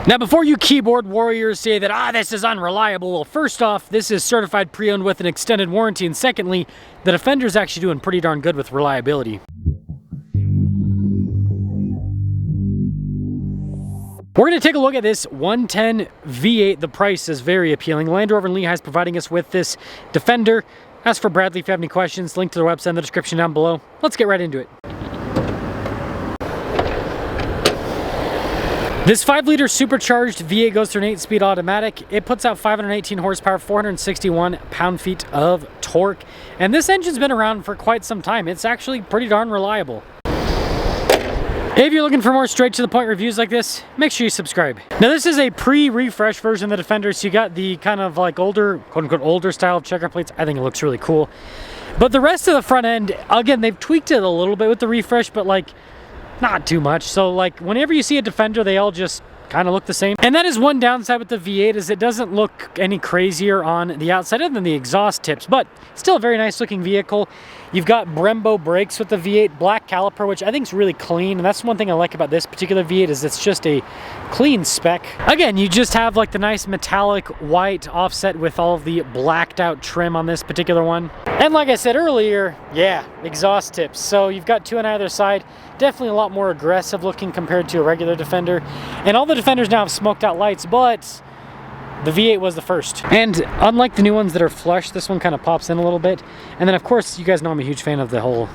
Now, before you keyboard warriors say that, this is unreliable, well, first off, this is certified pre-owned with an extended warranty, and secondly, the Defender's actually doing pretty darn good with reliability. We're going to take a look at this 110 V8. The price is very appealing. Land Rover and Lehigh is providing us with this Defender. As for Bradley, if you have any questions, link to their website in the description down below. Let's get right into it. This 5-liter supercharged V8 goes through an 8-speed automatic. It puts out 518 horsepower, 461 pound-feet of torque. And this engine's been around for quite some time. It's actually pretty darn reliable. If you're looking for more straight-to-the-point reviews like this, make sure you subscribe. Now, this is a pre-refresh version of the Defender, so you got the kind of like older, quote-unquote, older style of checker plates. I think it looks really cool. But the rest of the front end, again, they've tweaked it a little bit with the refresh, but like, not too much. So like whenever you see a Defender, they all just kind of look the same. And that is one downside with the V8, is it doesn't look any crazier on the outside other than the exhaust tips, but still a very nice looking vehicle. You've got Brembo brakes with the V8, black caliper, which I think is really clean. And that's one thing I like about this particular V8, is it's just a clean spec. Again, you just have like the nice metallic white offset with all of the blacked out trim on this particular one. And like I said earlier, yeah, exhaust tips. So you've got two on either side. Definitely a lot more aggressive looking compared to a regular Defender. And all the Defenders now have smoked out lights, but the V8 was the first. And unlike the new ones that are flush, this one kind of pops in a little bit. And then of course, you guys know I'm a huge fan of the whole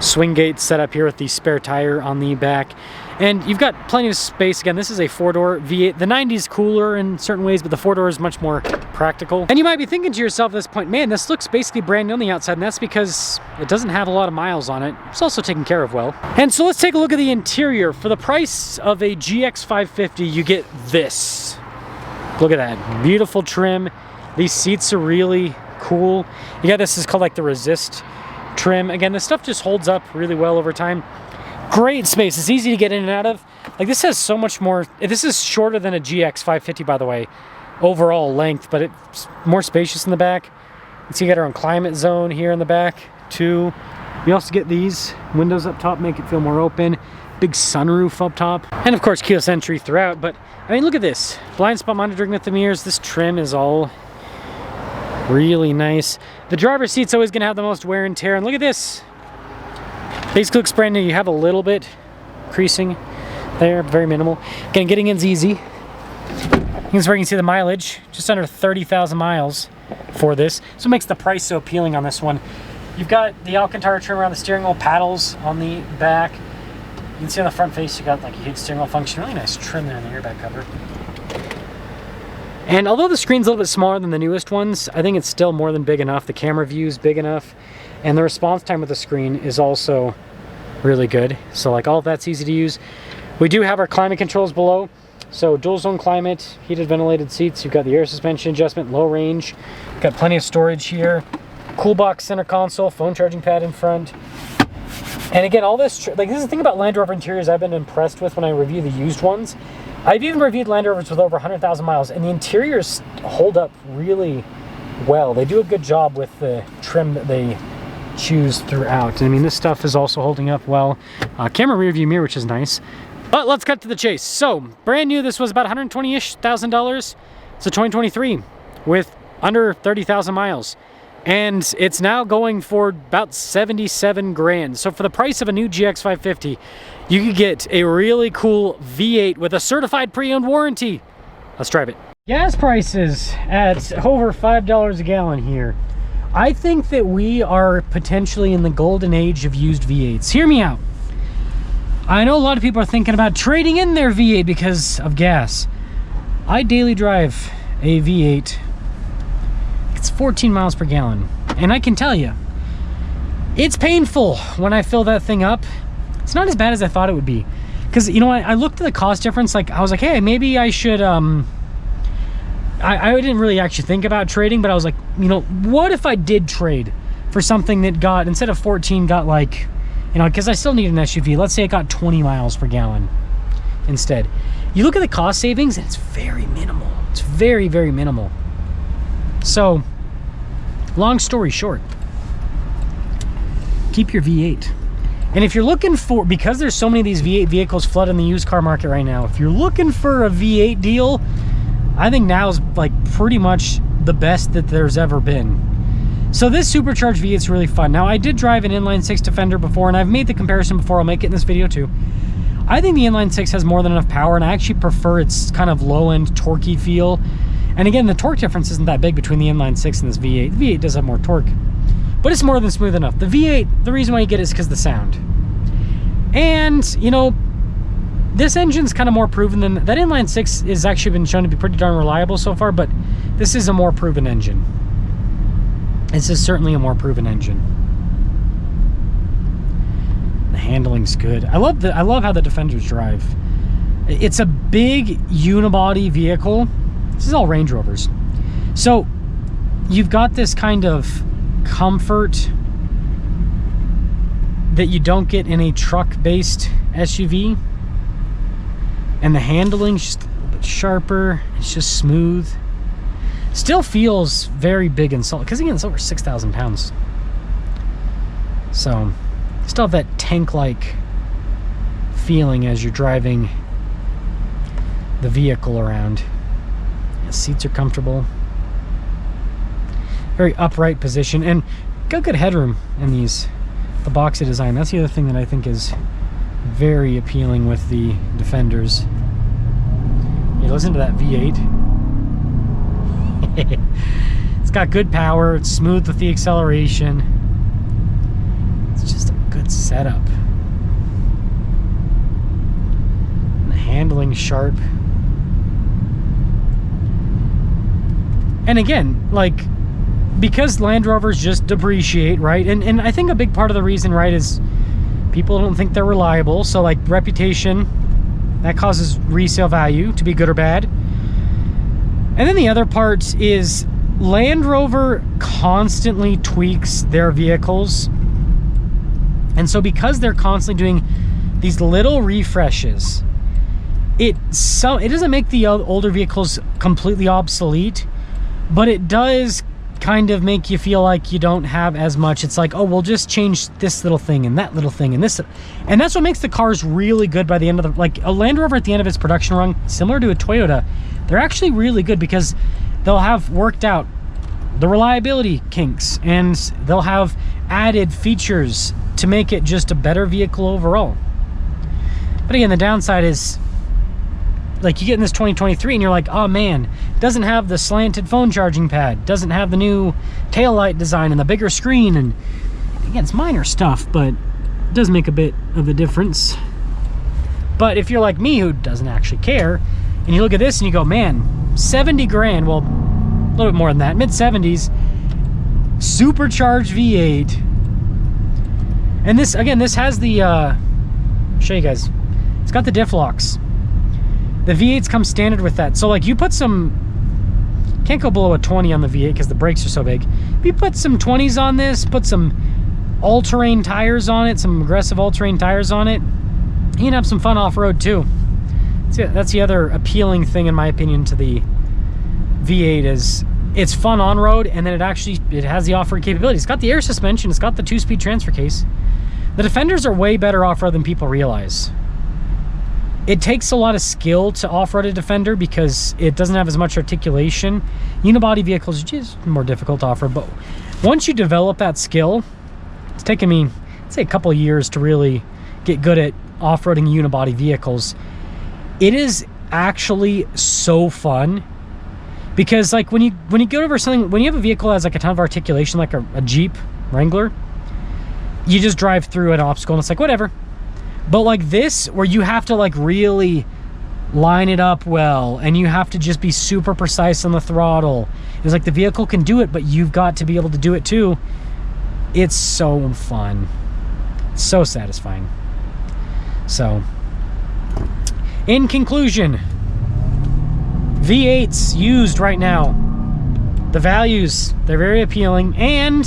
swing gate setup here with the spare tire on the back. And you've got plenty of space. Again, this is a 4-door V8. The 90's cooler in certain ways, but the 4-door is much more practical. And you might be thinking to yourself at this point, man, this looks basically brand new on the outside, and that's because it doesn't have a lot of miles on it. It's also taken care of well. And so let's take a look at the interior. For the price of a GX550, you get this. Look at that, beautiful trim. These seats are really cool. You got this is called like the Resist trim. Again, this stuff just holds up really well over time. Great space, it's easy to get in and out of. Like this has so much more, this is shorter than a GX550 by the way, overall length, but it's more spacious in the back. So you got our own climate zone here in the back too. You also get these windows up top, make it feel more open. Big sunroof up top. And of course keyless entry throughout, but I mean, look at this. Blind spot monitoring with the mirrors. This trim is all really nice. The driver's seat's always gonna have the most wear and tear, and look at this. Basically looks brand new. You have a little bit creasing there, very minimal. Again, getting in's easy. Here's where you can see the mileage, just under 30,000 miles for this. So it makes the price so appealing on this one. You've got the Alcantara trim around the steering wheel, paddles on the back. You can see on the front face, you got like a huge steering wheel function. Really nice trim there on the airbag cover. And although the screen's a little bit smaller than the newest ones, I think it's still more than big enough. The camera view is big enough. And the response time of the screen is also really good. So like all of that's easy to use. We do have our climate controls below. So dual zone climate, heated ventilated seats. You've got the air suspension adjustment, low range. Got plenty of storage here. Cool box center console, phone charging pad in front. And again, all this, like this is the thing about Land Rover interiors I've been impressed with when I review the used ones. I've even reviewed Land Rovers with over 100,000 miles, and the interiors hold up really well. They do a good job with the trim that they choose throughout. I mean, this stuff is also holding up well. Camera rear view mirror, which is nice. But let's cut to the chase. So, brand new, this was about $120,000-ish. It's a 2023 with under 30,000 miles. And it's now going for about 77 grand. So for the price of a new GX550, you could get a really cool V8 with a certified pre-owned warranty. Let's drive it. Gas prices at over $5 a gallon here. I think that we are potentially in the golden age of used V8s. Hear me out. I know a lot of people are thinking about trading in their V8 because of gas. I daily drive a V8. It's 14 miles per gallon. And I can tell you, it's painful when I fill that thing up. It's not as bad as I thought it would be. Because, you know, I looked at the cost difference. Like, I was like, hey, maybe I should, I didn't really actually think about trading, but I was like, you know, what if I did trade for something that got, instead of 14, got like, you know, because I still need an SUV. Let's say it got 20 miles per gallon instead. You look at the cost savings, and it's very minimal. It's very, very minimal. So, long story short, keep your V8. And if you're looking for, because there's so many of these V8 vehicles flooding the used car market right now, if you're looking for a V8 deal, I think now is like pretty much the best that there's ever been. So this supercharged V8 is really fun. Now I did drive an inline 6 Defender before, and I've made the comparison before. I'll make it in this video too. I think the inline 6 has more than enough power, and I actually prefer its kind of low-end torquey feel. And again, the torque difference isn't that big between the inline 6 and this V8. The V8 does have more torque, but it's more than smooth enough. The V8, the reason why you get it is because of the sound. And, you know, this engine's kind of more proven than... That inline 6 has actually been shown to be pretty darn reliable so far, but this is a more proven engine. This is certainly a more proven engine. The handling's good. I love how the Defenders drive. It's a big unibody vehicle. This is all Range Rovers. So you've got this kind of comfort that you don't get in a truck-based SUV. And the handling's just a little bit sharper. It's just smooth. Still feels very big and solid, because again, it's over 6,000 pounds. So still have that tank-like feeling as you're driving the vehicle around. The seats are comfortable. Very upright position, and got good headroom in these. The boxy design, that's the other thing that I think is very appealing with the Defenders. You listen to that V8. It's got good power, it's smooth with the acceleration. It's just a good setup. And the handling's sharp. And again, like, because Land Rovers just depreciate, right? And I think a big part of the reason, right, is people don't think they're reliable. So like reputation, that causes resale value to be good or bad. And then the other part is Land Rover constantly tweaks their vehicles. And so because they're constantly doing these little refreshes, it doesn't make the older vehicles completely obsolete, but it does kind of make you feel like you don't have as much. It's like, oh, we'll just change this little thing and that little thing and this. And that's what makes the cars really good by the end of the, like a Land Rover at the end of its production run, similar to a Toyota, they're actually really good because they'll have worked out the reliability kinks and they'll have added features to make it just a better vehicle overall. But again, the downside is, like, you get in this 2023 and you're like, oh man, it doesn't have the slanted phone charging pad, doesn't have the new taillight design and the bigger screen. And again, it's minor stuff, but it does make a bit of a difference. But if you're like me, who doesn't actually care, and you look at this and you go, man, 70 grand, well, a little bit more than that, mid 70s, supercharged V8. And this, again, this has the, show you guys, it's got the diff locks. The V8s come standard with that. So like you put some, can't go below a 20 on the V8 because the brakes are so big. If you put some 20s on this, put some all-terrain tires on it, some aggressive all-terrain tires on it, you can have some fun off-road too. That's the other appealing thing, in my opinion, to the V8 is it's fun on-road, and then it has the off-road capability. It's got the air suspension, it's got the 2-speed transfer case. The Defenders are way better off-road than people realize. It takes a lot of skill to off-road a Defender because it doesn't have as much articulation. Unibody vehicles are just more difficult to off-road, but once you develop that skill, it's taken me, I'd say, a couple of years to really get good at off-roading unibody vehicles. It is actually so fun because, like, when you go over something, when you have a vehicle that has like a ton of articulation, like a Jeep Wrangler, you just drive through an obstacle and it's like whatever. But like this, where you have to like really line it up well and you have to just be super precise on the throttle, it's like the vehicle can do it, but you've got to be able to do it too. It's so fun, it's so satisfying. So in conclusion, V8s used right now, the values, they're very appealing, and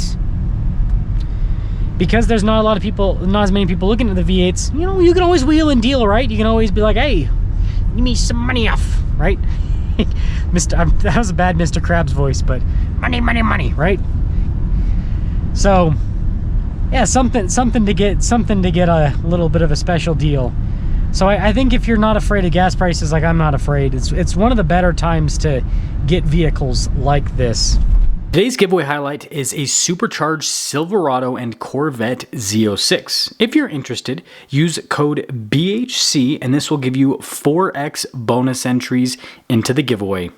because there's not as many people looking at the V8s, you know, you can always wheel and deal, right? You can always be like, hey, give me some money off, right? That was a bad Mr. Krabs voice, but money, money, money, right? So yeah, something to get a little bit of a special deal. So I think if you're not afraid of gas prices like I'm not afraid, it's one of the better times to get vehicles like this. Today's giveaway highlight is a supercharged Silverado and Corvette Z06. If you're interested, use code BHC and this will give you 4x bonus entries into the giveaway.